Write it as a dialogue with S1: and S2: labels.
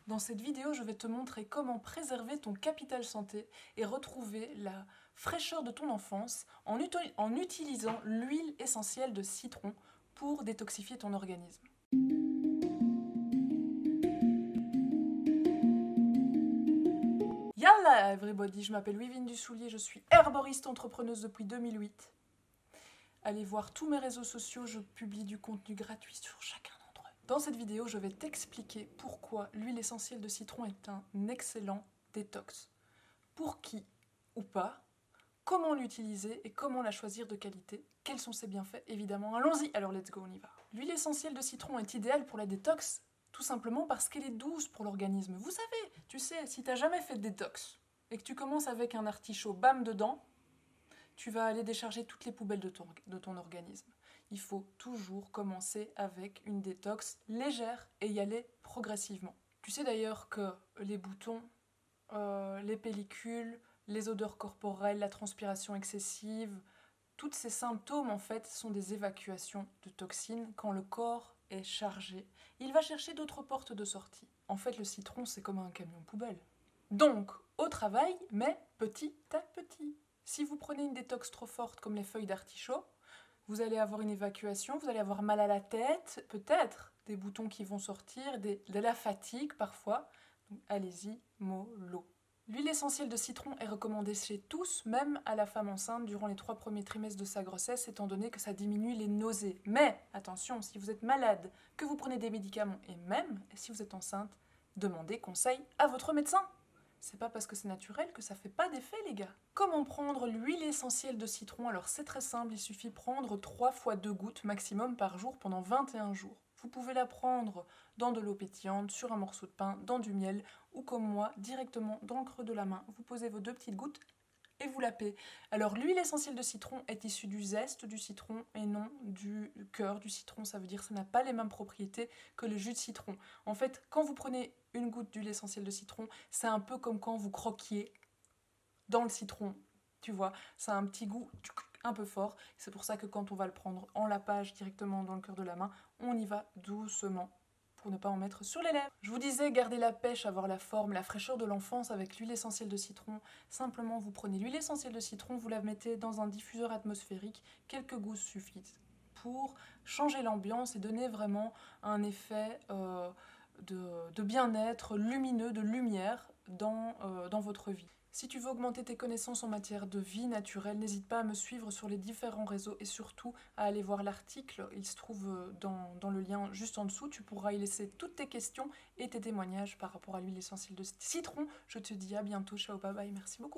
S1: Dans cette vidéo, je vais te montrer comment préserver ton capital santé et retrouver la fraîcheur de ton enfance en utilisant l'huile essentielle de citron pour détoxifier ton organisme. Yalla everybody, je m'appelle Wivine Dussoulier, je suis herboriste entrepreneuse depuis 2008. Allez voir tous mes réseaux sociaux, je publie du contenu gratuit sur chacun d'entre eux. Dans cette vidéo, je vais t'expliquer pourquoi l'huile essentielle de citron est un excellent détox. Pour qui ou pas, comment l'utiliser et comment la choisir de qualité, quels sont ses bienfaits, évidemment. Allons-y, alors let's go, on y va. L'huile essentielle de citron est idéale pour la détox, tout simplement parce qu'elle est douce pour l'organisme. Vous savez, tu sais, si t'as jamais fait de détox et que tu commences avec un artichaut, bam dedans, tu vas aller décharger toutes les poubelles de ton organisme. Il faut toujours commencer avec une détox légère et y aller progressivement. Tu sais d'ailleurs que les boutons, les pellicules, les odeurs corporelles, la transpiration excessive, tous ces symptômes en fait sont des évacuations de toxines quand le corps est chargé. Il va chercher d'autres portes de sortie. En fait, le citron, c'est comme un camion poubelle. Donc, au travail, mais petit à petit. Si vous prenez une détox trop forte comme les feuilles d'artichaut, vous allez avoir une évacuation, vous allez avoir mal à la tête, peut-être des boutons qui vont sortir, de la fatigue parfois. Donc allez-y, mollo. L'huile essentielle de citron est recommandée chez tous, même à la femme enceinte durant les 3 premiers trimestres de sa grossesse, étant donné que ça diminue les nausées. Mais attention, si vous êtes malade, que vous prenez des médicaments, et même si vous êtes enceinte, demandez conseil à votre médecin. C'est pas parce que c'est naturel que ça fait pas d'effet, les gars. Comment prendre l'huile essentielle de citron? Alors c'est très simple, il suffit prendre 3 fois 2 gouttes maximum par jour pendant 21 jours. Vous pouvez la prendre dans de l'eau pétillante, sur un morceau de pain, dans du miel, ou comme moi, directement dans le creux de la main. Vous posez vos 2 petites gouttes et vous lapez. Alors l'huile essentielle de citron est issue du zeste du citron et non du cœur du citron. Ça veut dire que ça n'a pas les mêmes propriétés que le jus de citron. En fait, quand vous prenez une goutte d'huile essentielle de citron, c'est un peu comme quand vous croquiez dans le citron. Tu vois, ça a un petit goût un peu fort. C'est pour ça que quand on va le prendre en lapage directement dans le cœur de la main, on y va doucement pour ne pas en mettre sur les lèvres. Je vous disais, garder la pêche, avoir la forme, la fraîcheur de l'enfance avec l'huile essentielle de citron. Simplement, vous prenez l'huile essentielle de citron, vous la mettez dans un diffuseur atmosphérique, quelques gousses suffisent pour changer l'ambiance et donner vraiment un effet de bien-être lumineux, de lumière dans votre vie. Si tu veux augmenter tes connaissances en matière de vie naturelle, n'hésite pas à me suivre sur les différents réseaux et surtout à aller voir l'article. Il se trouve dans le lien juste en dessous. Tu pourras y laisser toutes tes questions et tes témoignages par rapport à l'huile essentielle de citron. Je te dis à bientôt. Ciao, bye bye. Merci beaucoup.